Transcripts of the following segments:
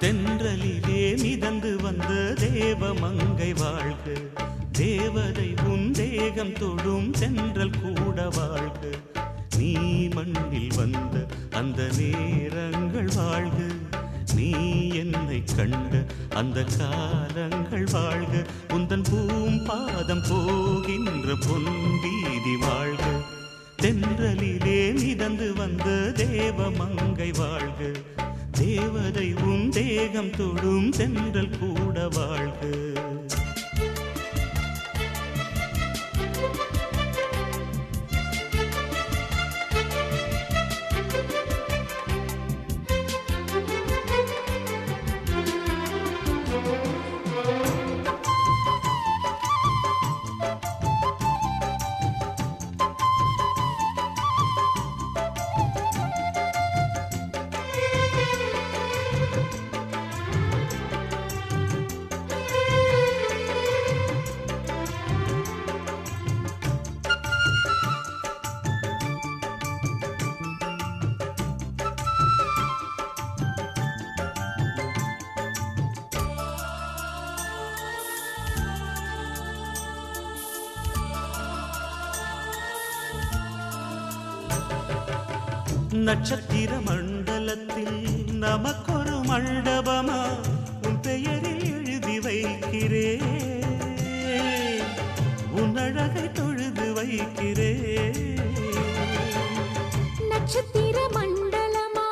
தென்றலிலே மிதந்து வந்த தேவமங்கை வாழ்க, தேவதை உன் தேகம் தொடும் தென்றல் கூட வாழ்க. நீ மண்ணில் வந்த அந்த நேரங்கள் வாழ்க, நீ என்னை கண்ட அந்த காலங்கள் வாழ்க. உந்தன் பூம்பாதம் போகின்ற பொன் வீதி வாழ்க. தென்றலிலே மிதந்து வந்த தேவமங்கை வாழ்க, தேவதை உன் தேகம் தொடும் தென்றல் கூட வாழ்க. நட்சத்திர மண்டலத்தில் நமக்கொரு மண்டபமா உன் பெயரில் எழுதி வைக்கிறே, உன் அழகை தொழுது வைக்கிறே. நட்சத்திர மண்டலமா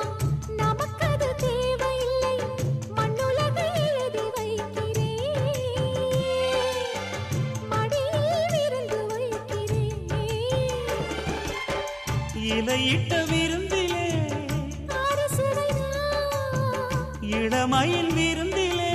நமக்கது தேவையில்லை, மண்ணுலகை எழுதி வைக்கிறே, மடியில் விருந்து வைக்கிறே. இலையிட்ட விருந்திலே இளமயில் விருந்திலே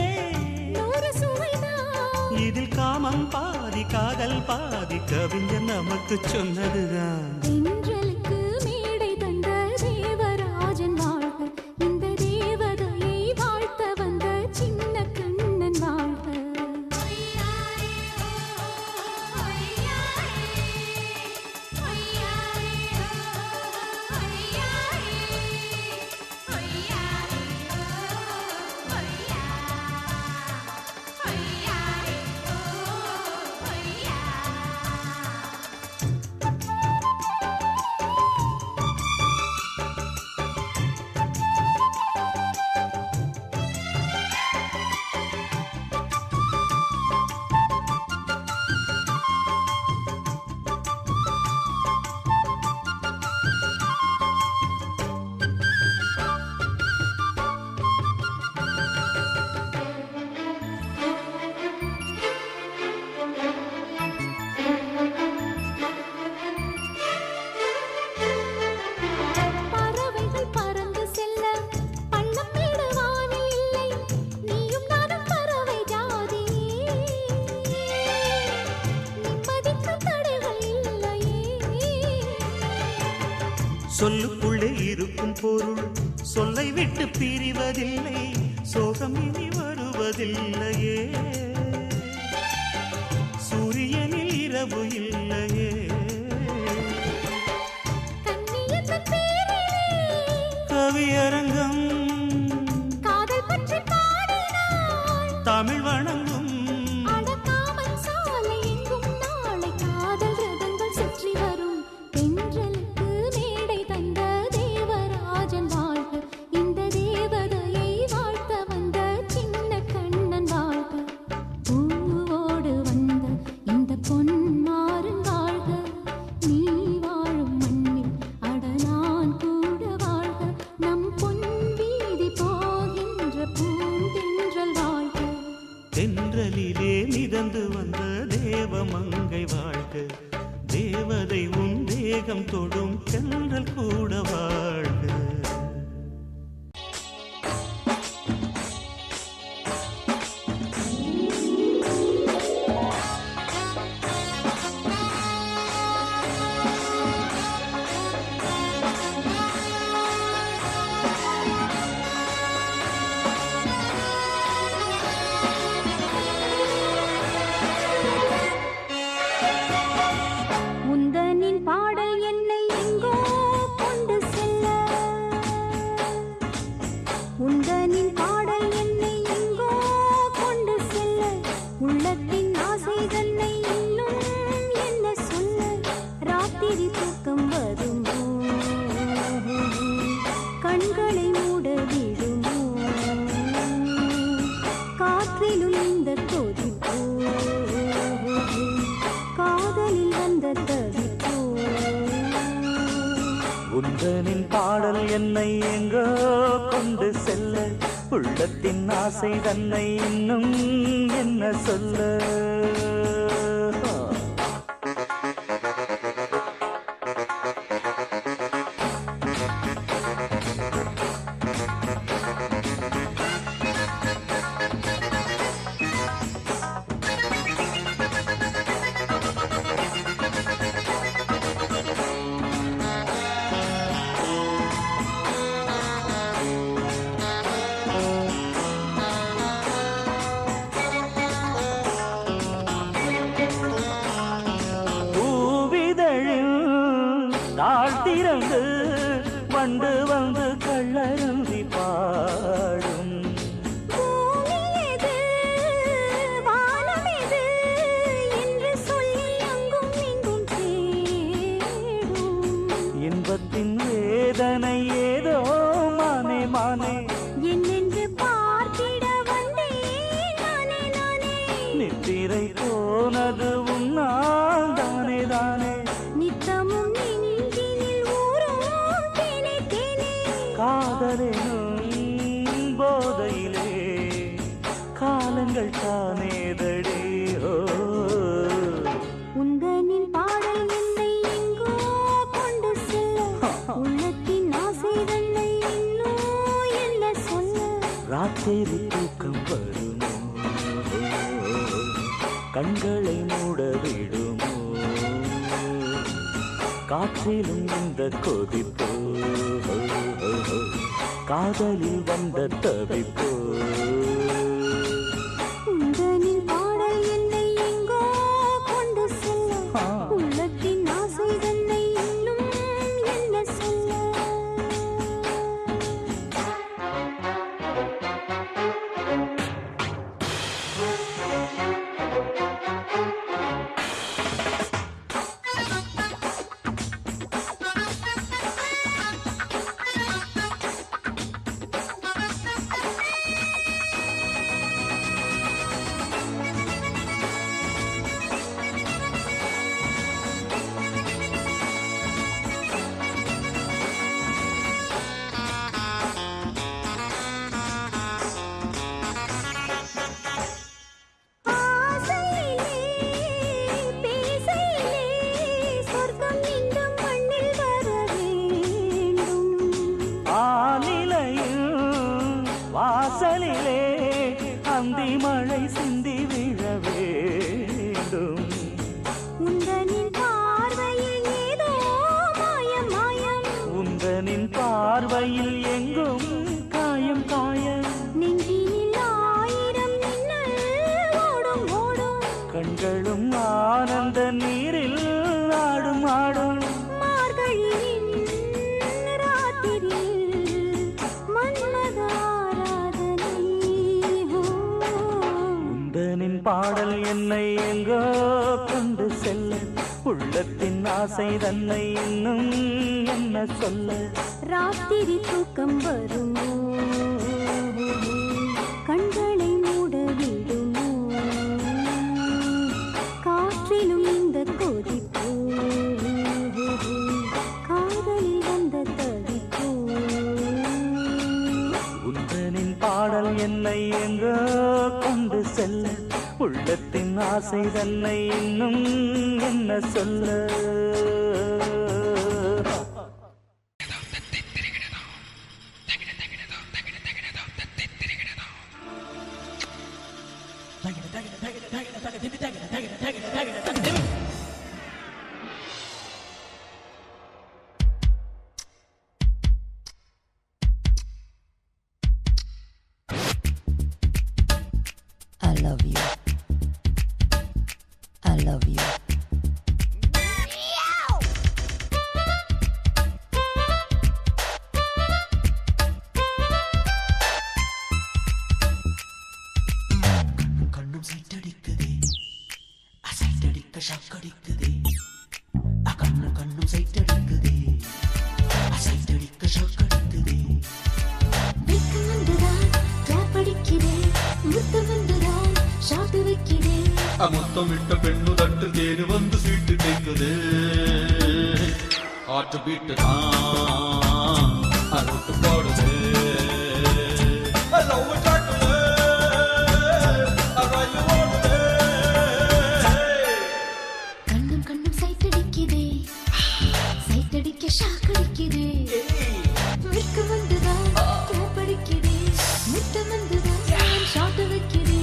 இதில் காமம் பாதி காதல் பாதி கவிஞர் நமக்கு சொன்னதுதான். தென்றலுக்கு மேடை தந்த தேவராஜன் வாழ்க, இந்த தேவதையை வாழ்த்த வந்த சின்ன கண்ணன் வாழ்க. சொல்லுக்குள்ளே இருக்கும் பொருள் சொல்லை விட்டு பிரிவதில்லை, சோகம் இனி வருவதில்லையே. சூரியனில் இரவு இல்லையே. கவியரங்கம் தமிழ் வணங்கும் தென்றலிலே மிதந்து வந்த தேவமங்கை வாழ்க, தேவதை உன் தேகம் தொடும் தென்றல் கூட வாழ்க. பாடல் என்னை எங்கோ கொண்டு செல்ல ராத்திரி தூக்கம் வருமோ கண்களை மூட விடுமோ காற்றிலும் இந்த கொதிப்போ காதலில் வந்த தவிப்போ உந்தனின் பாடல் என்னை எங்கோ கொண்டு செல்ல உள்ளத்தின் ஆசை தன்னை இன்னும் என்ன சொல்ல தாழ்த்திறந்து வண்டு வந்து கள்ளருந்தி பாடும் இன்பத்தின் வேதனை ஏதோ மானே மானே என்னென்று பார்த்திட வந்தேன் நானே நானே நித்திரை போனது உன்னால் தானே தானே நித்தமும் காதலினும் போதையிலே காலங்கள் தானேதடி உந்தனின் பாடல் என்னை எங்கோ கொண்டு செல்ல உள்ளத்தின் ஆசை தன்னை இன்னும் என்ன சொல்ல ராத்திரி தூக்கம் வருமோ கண்களை மூட விடுமோ காற்றிலும் இந்த கொதிப்போ காதலில் வந்த தவிப்போ உந்தனின் பாடல் என்னை எங்கோ கொண்டு செல்ல உள்ளத்தின் ஆசை தன்னை இன்னும் என்ன சொல்ல வாசலிலே அந்தி மழை சிந்தி விழ வேண்டும் உந்தனின் பார்வையில் ஏதோ மாயம் மாயம் உந்தனின் பார்வையில் எங்கும் காயம் காயம் நெஞ்சினில் ஆயிரம் மின்னல் ஓடும் ஓடும் கண்களும் ஆனந்த நீரில் ஆடும் ஆடும் மார்கழியின் ராத்திரியில் உந்தனின் பாடல் என்னை எங்கோ கொண்டு செல்ல உள்ளத்தின் ஆசை தன்னை இன்னும் என்ன சொல்ல ராத்திரி தூக்கம் வருமோ கண்களை மூட விடுமோ காற்றிலும் இந்த கொதிப்போ காதலில் வந்த தவிப்போ உந்தனின் பாடல் என்னை எங்கோ கொண்டு செல்ல உள்ளத்தின் ஆசை தன்னை இன்னும் என்ன சொல்ல I love you. I love you. முத்தமிட்ட பெண்ணு தட்டு தேனு வந்து சீட்டு கேட்குது ஆட்டு பீட்டு தான் அறுத்து போடுது கண்ணும் கண்ணும் சைட்டடிக்குதே சைட்டடிக்க ஷாக்கடிக்குதே மிக்க வந்துதான் படிக்குதே மித்த வந்துதான் ஷாட் வைக்குதே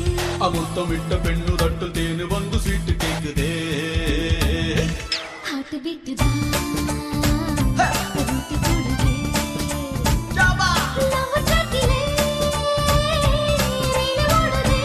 முத்தமிட்ட பெண்ணு தட்டு தேனு வந்து சீட்டு கேட்குதே ஹார்ட் பீட் தான் ரூட் போடுதே லவ் ட்ராக்கிலே ரீல் ஓடுதே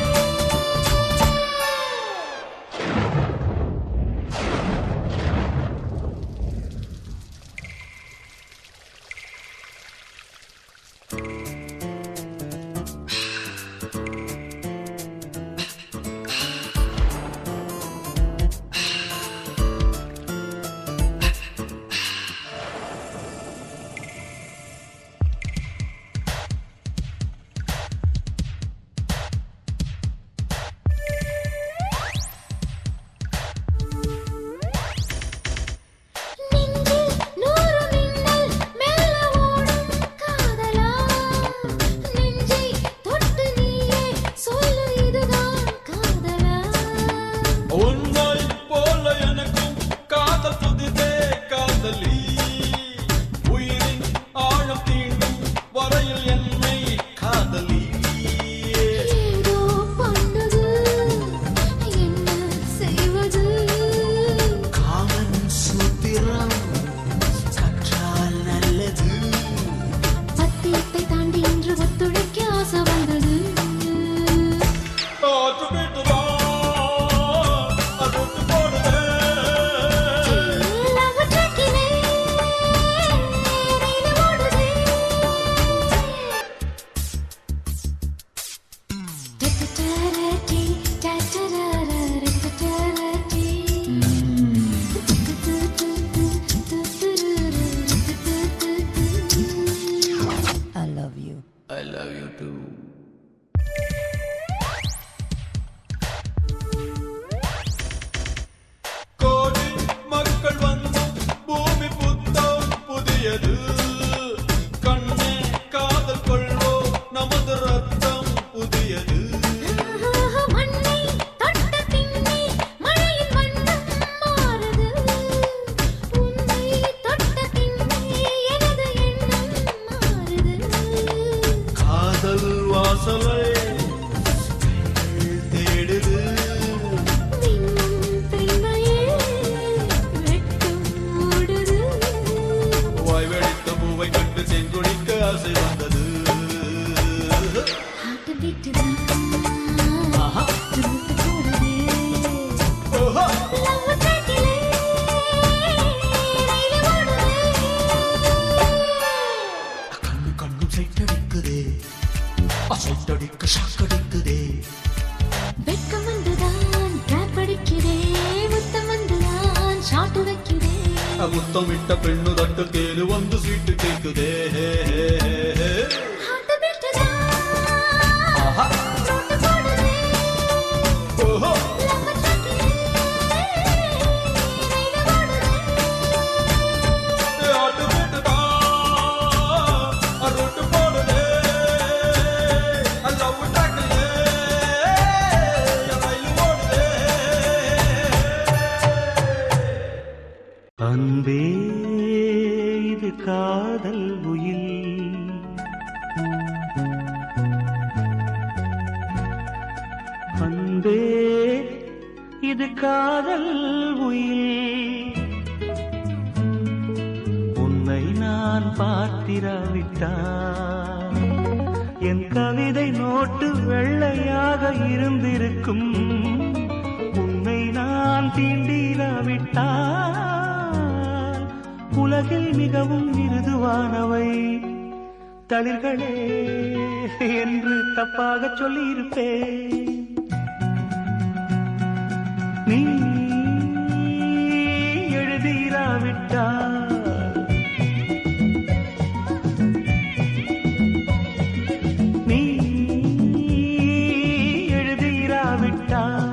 I love you too. கோடி மக்கள் வந்து பூமி புத்தம் புதியது கண்ணே காதல் கொள்வோ நமது ரத்தம் புதியது மண்ணை தொட்ட பின்னே மழையின் வண்ணம் மாறுது உன்னை தொட்ட பின்னே எனது எண்ணம் மாறுது காதல் வாசலை தேடுது மின்னும் பெண்மையே வெட்கம் ஓடுது வாய் வெடித்த பூவை கண்டு செங்குடிக்க ஆசை வந்தது ஹார்ட் பீட் தான் ரூட் போடுதே ஓஹோ லவ் ட்ராக்கிலே ரயில் ஓடுதே கண்ணு கண்ணும் சைட்டடிக்குதே சைட்டடிக்க ஷாக்கடிக்குதே வெட்கம் வந்துதான் ட்ராப் அடிக்கிறே முத்தம் வந்துதான் ஷாட் வைக்கிறே முத்தமிட்ட பெண்ணு தட்டு தேனு வந்து சீட்டு கேட்குதே ஹார்ட் பீட் தான் ஆஹா ரூட் போடுதே ஓஹோ லவ் ட்ராக்கிலே ரயில் ஓடுதே ஆட்டு வீட்டு தான் அருட்டு போடுதே லவ் டாக்கிலே ரயில் ஓடுதே அன்பே இது காதல் உயில் அன்பே இது காதல் உயில் உன்னை நான் பார்த்திராவிட்டால் என் கவிதை நோட்டு வெள்ளையாக இருந்திருக்கும் உன்னை நான் தீண்டிராவிட்டால் உலகில் மிகவும் மிருதுவானவை தளிர்களே என்று தப்பாக சொல்லியிருப்பேன் நீ எழுதிராவிட்டால் நீ எழுதிராவிட்டால்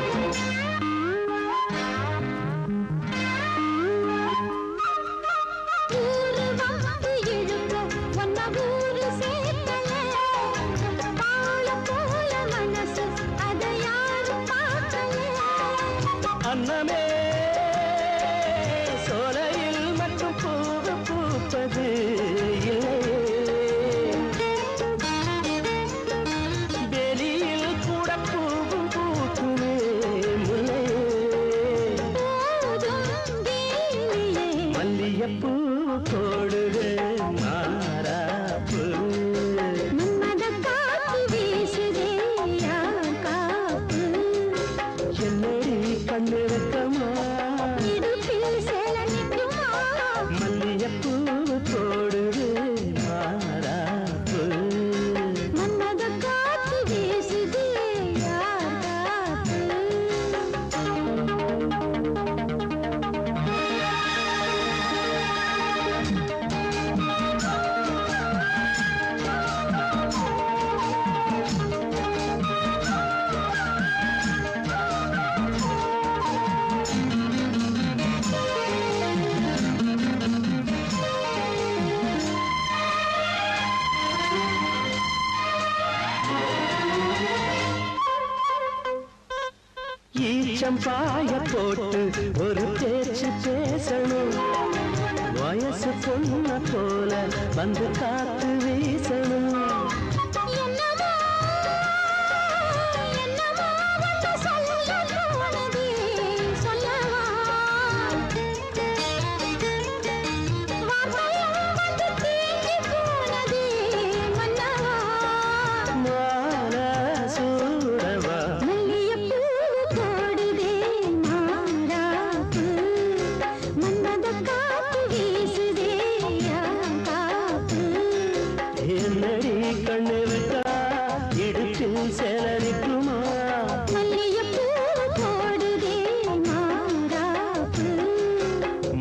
அன்னமே சோலையில் மட்டும் பூவு பூப்பது வெளியில் கூட பூவும் பூக்குமே முல்லையே மல்லியப்பூ போடுது மாறாப்பு என்னடி கண்ணு வைக்கமா மல்லியப்பூ போடுது மாறாப்பு ஈச்சம்பாய போட்டு ஒரு பேச்சு பேசணும் வயசு பொண்ண போல வந்து காத்து வீசணும் என்னடி கண்ணு வைத்தா இடுப்பில் சேலரிக்குமா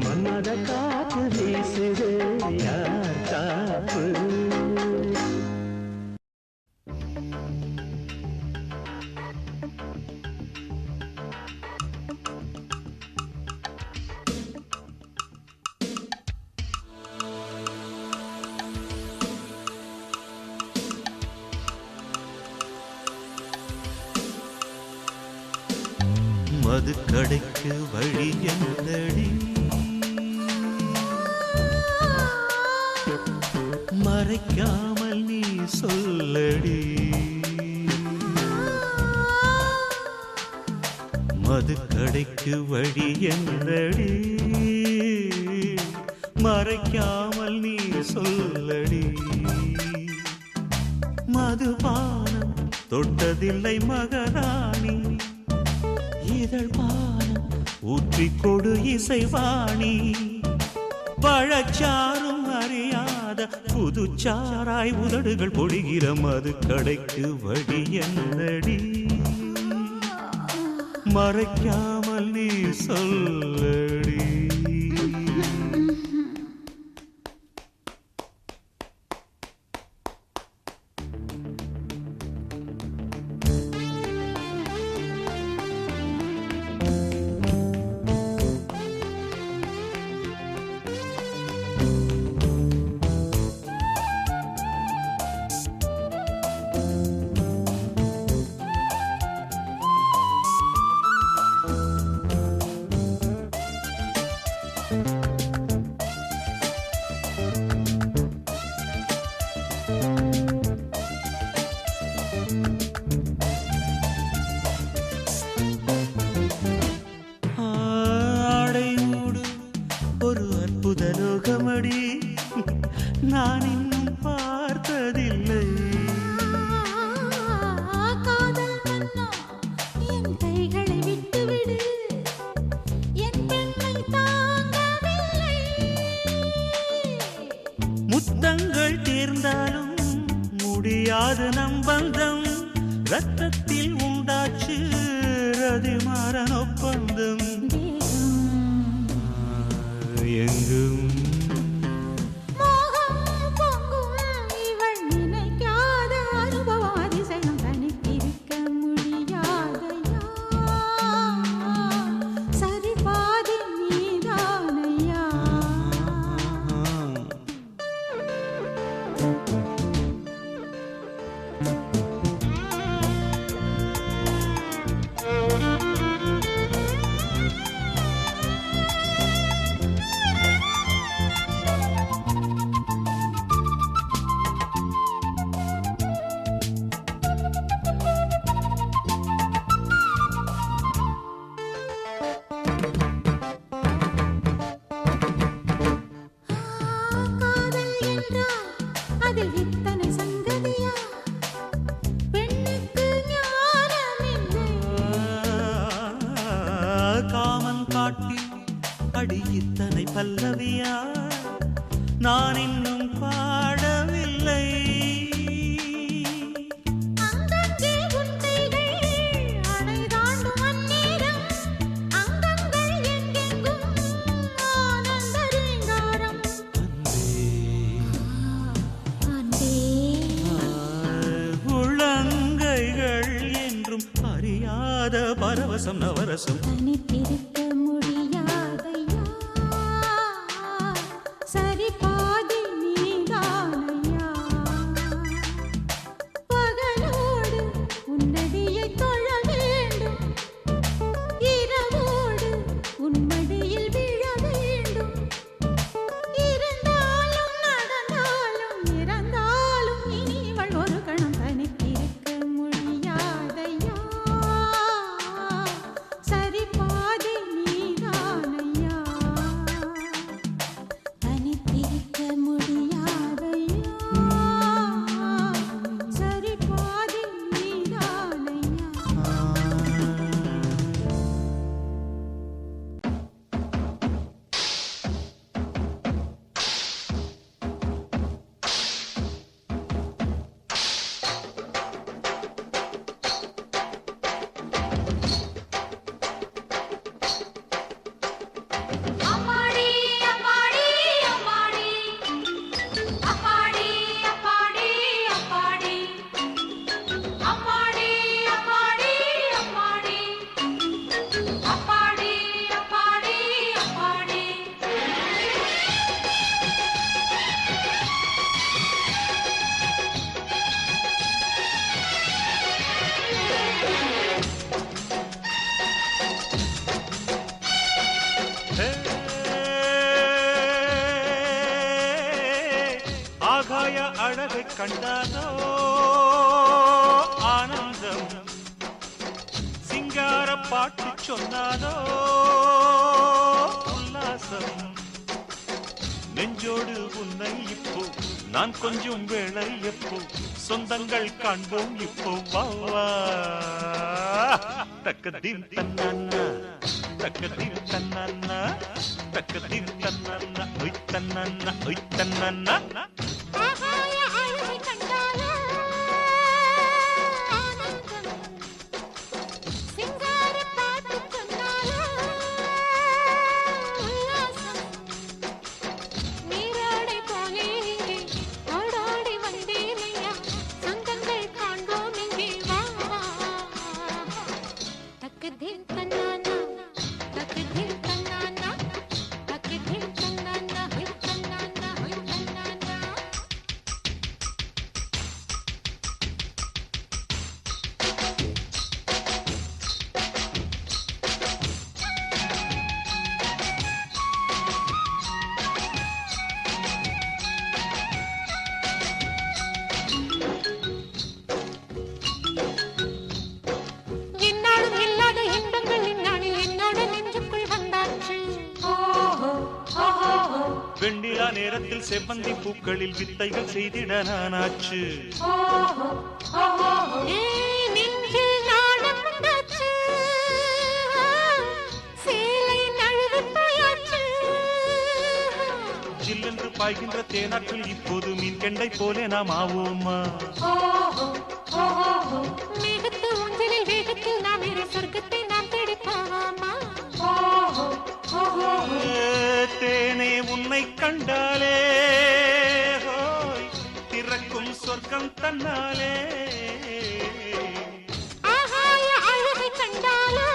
மன்மத காத்து வீசுது யார் காப்பு மதுக்கடைக்கு வழி என்னடி மறைக்காமல் நீ சொல்லடி மதுக்கடைக்கு வழி என்னடி மறைக்காமல் நீ சொல்லடி மதுபானம் தொட்டதில்லை மகாராணி இதழ் பானம் ஊற்றிக்கொடு இசைவாணி பழச்சாரும் அறியாத புதுச்சாராய் உதடுகள் பொழிகிற மதுக்கடைக்கு வழி என்னடி மறைக்காமல் நீ சொல்லடி அற்புதலோகமடி நான் இன்னும் பார்த்ததில்லை காதல் மன்னா என் கைகளை விட்டுவிடு என் பெண்மை தாங்கவில்லை முத்தங்கள் தேர்ந்தாலும் முடியாது நம் பந்தம் ரத்தத்தில் உண்டாச்சு ரதிமாறன் ஒப்பந்தம் எங்கும் அடி இத்தனை பல்லவியா நான் இன்னும் பாடவில்லை. அங்கங்கே உன்னைகள் அணை தாண்டும் அந்நேரம் அங்கங்கள் எங்கெங்கும் ஆனந்த ரீங்காரம். அன்பே உள்ளங்கைகள் என்றும் அறியாத பரவசம் நவரசம். தனித்திருக்க முடியாதையா சரி பாதி நீதானையா. பகலோடு உன்னடியை தொழ வேண்டும் இரவோடு உன்மடியில் விழ வேண்டும். இருந்தாலும் நடந்தாலும் இறந்தாலும் இனிவள் ஒரு கணம் தனித்திருக்க முடியாதையா சரி பாதி நீதானையா. தனித்திருக்க முடியாதையா சரி பாதி நீதானையா. அம்மாடி அம்மாடி அம்மாடி அம்மாடி அம்மாடி அம்மாடி அம்மாடி அம்மாடி அம்மாடி அம்மாடி அம்மாடி அம்மாடி. ஆகாய அழகை கண்டானோ ஆனந்தம். சிங்கார பாட்டு சொன்னானோ உல்லாசம். நெஞ்சோடு உன்னை இப்போ நான் கொஞ்சம் வேளை எப்போ சொந்தங்கள் காண்போம் இப்போ வா வா. தக்கதீம் தன்னானா தக்கதீம் தன்னானா தக்கதீம் தன்னானா ஒய் தன்னானா ஒய் தன்னானா. ஆகாய அழகை கண்டாலே ஆனந்தம் சிங்கார பாட்டு சொன்னாலே உல்லாசம். நீராடை போலே இங்கே ஓடோடி வந்தேனையா சொந்தங்கள் காண்போம் இங்கே வா. தக்கதீம் தன்னானா தக்கதீம் தன்னானா தக்கதீம் தன்னானா ஹொய் தன்னானா ஹொய் தன்னானா. என்னாலும் இல்லாத இன்பங்கள் இந்நாளில் என்னோட நெஞ்சுக்குள் வந்தாச்சு. வெண்ணிலா நேரத்தில் செவ்வந்தி பூக்களில் வித்தைகள் செய்திட நானாச்சு. நெஞ்சில் நாணம் உண்டாச்சு சேலை நழுவி போயாச்சு. ஜில்லென்று பாய்கின்ற தேனாற்றில் இப்போது மீன் கெண்டை போலே நாம் ஆவோமா. மேகத்து ஊஞ்சலில் வேகத்தில் நாம் இரு சொர்க்கத்தை நாம் தேடிப்போமா. தேனே உன்னை கண்டாலே ஹோய் திறக்கும் சொர்க்கம் தன்னாலே. ஆகாய அழகை கண்டாலே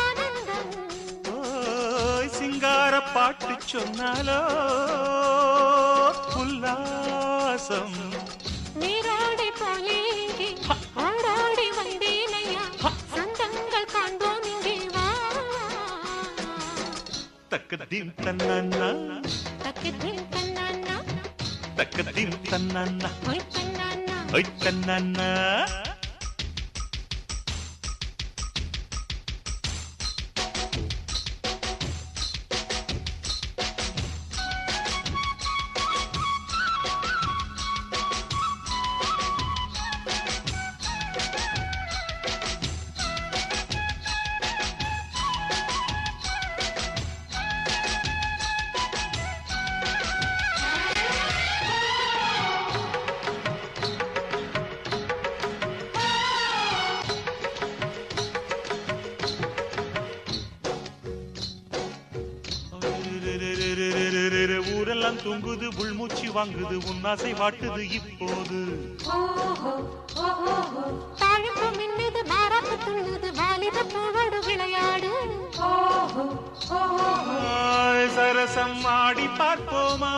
ஆனந்தம் ஓய் சிங்கார பாட்டு சொன்னாலோ உல்லாசம். நீராடை போலே இங்கே ஓடோடி வந்தேனையா சொந்தங்கள் காண்போம் இங்கே வா. தக்கதீம் தன்னானா தக்கதீம் தன்னானா தக்கதீம் தன்னானா ஹொய் தன்னானா. ஒய் தன்னானா. ஊரெல்லாம் தூங்குது உள்மூச்சு வாங்குது உன்னாசை வாட்டுது இப்போது தாழம்பு மின்னுது மாறாப்பு துள்ளுது வாலிப பூவோடு விளையாடு சரசம் ஆடி பார்ப்போமா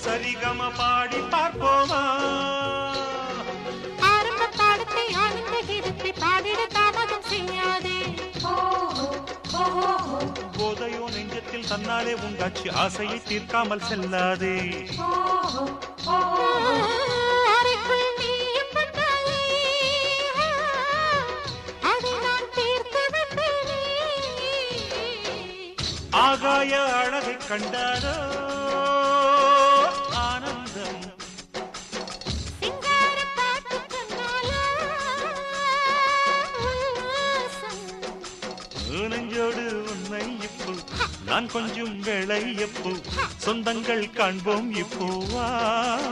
சரிகம பாடி பார்ப்போமா ஆரம்ப பாடத்தை ஆனந்த கீதத்தை பாடிட தாமதம் செய்யாதே போதையோ நெஞ்சத்தில் தன்னாலே உண்டாச்சு ஆசையை தீர்க்காமல் செல்லாதே அறைக்குள் நீயும் வந்தாயே அதை நான் தீர்த்து விட்டேனே ஆகாய அழகை கண்டாரோ ஆனந்தம் சிங்கார பாட்டு கண்ணாலா உல்லாசம் நெஞ்சோடு உன்னை இப்போ நான் கொஞ்சம் வேளை எப்போ சொந்தங்கள் காண்போம் இப்போ வா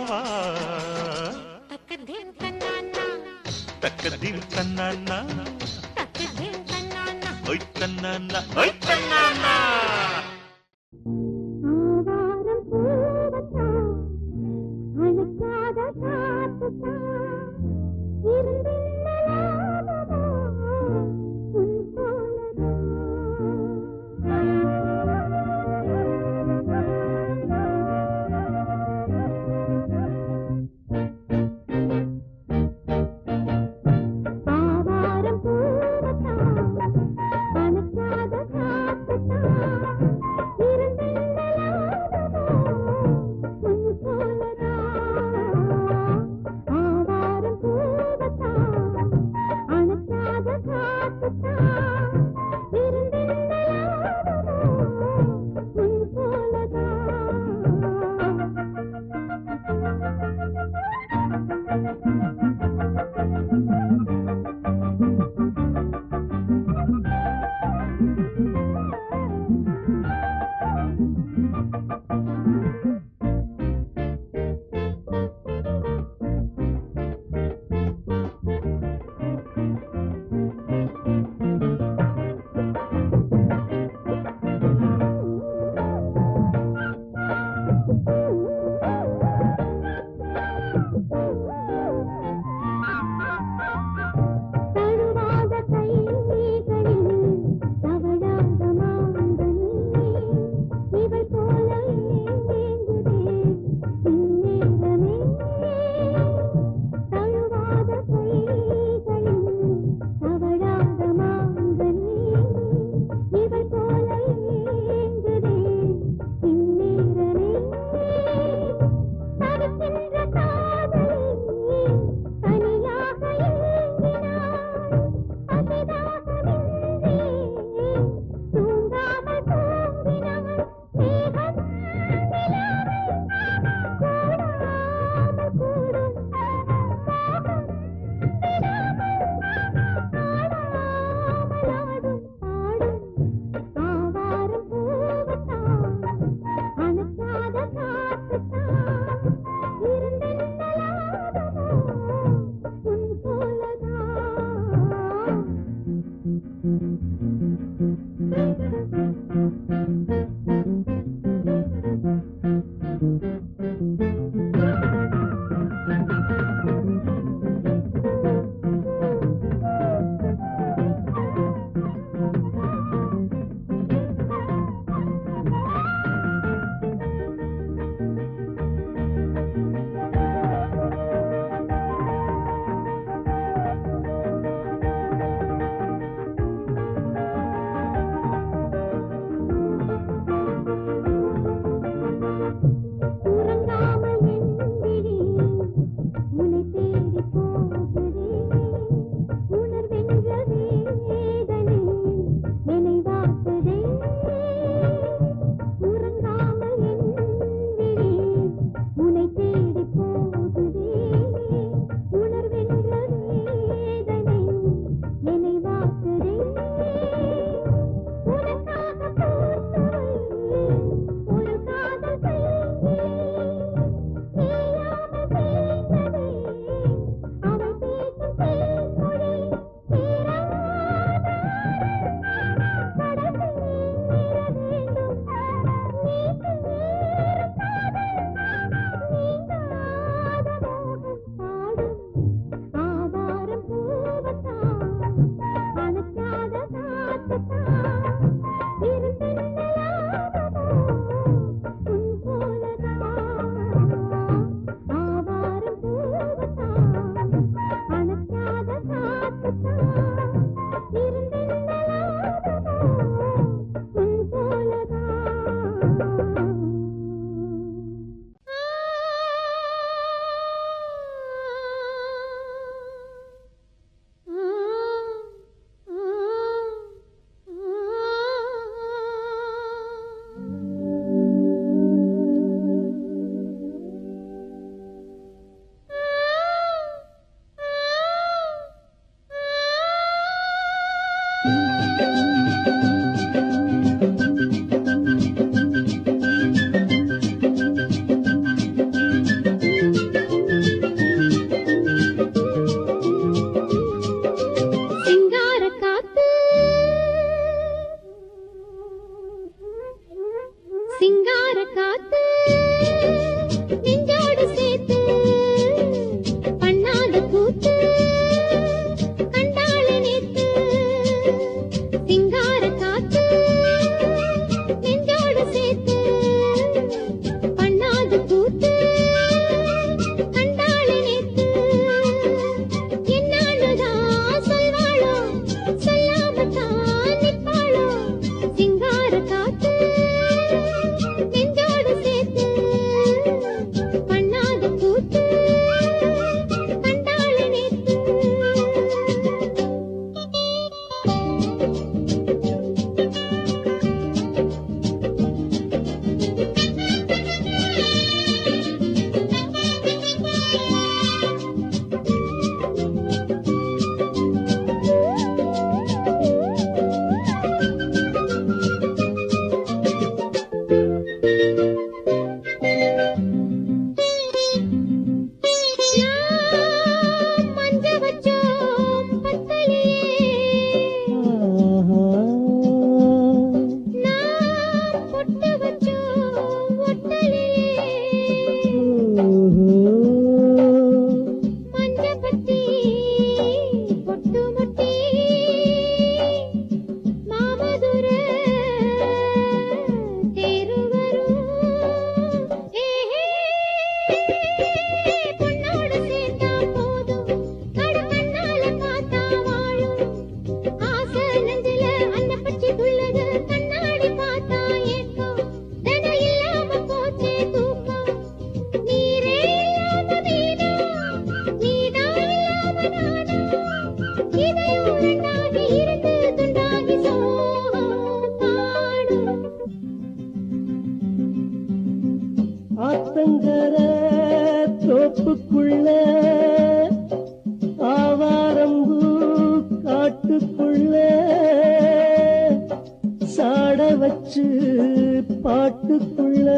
வா. தக்கதீம் தன்னானா தக்கதில் தன்னானா தக்கதீம் தன்னானா ஒய் தன்னானா ஒய் தன்னானா ஆவாரம் பூவத்தா அழுக்காத காத்துத்தா இருந்தின்னலாவதா உன் போலதா ஆவாரம் பூவத்தா அழுக்காத காத்துத்தா ஆத்தங்கர தோப்புக்குள்ள ஆவாரம்பூ காட்டுக்குள்ள சாட வச்சு பாட்டுக்குள்ள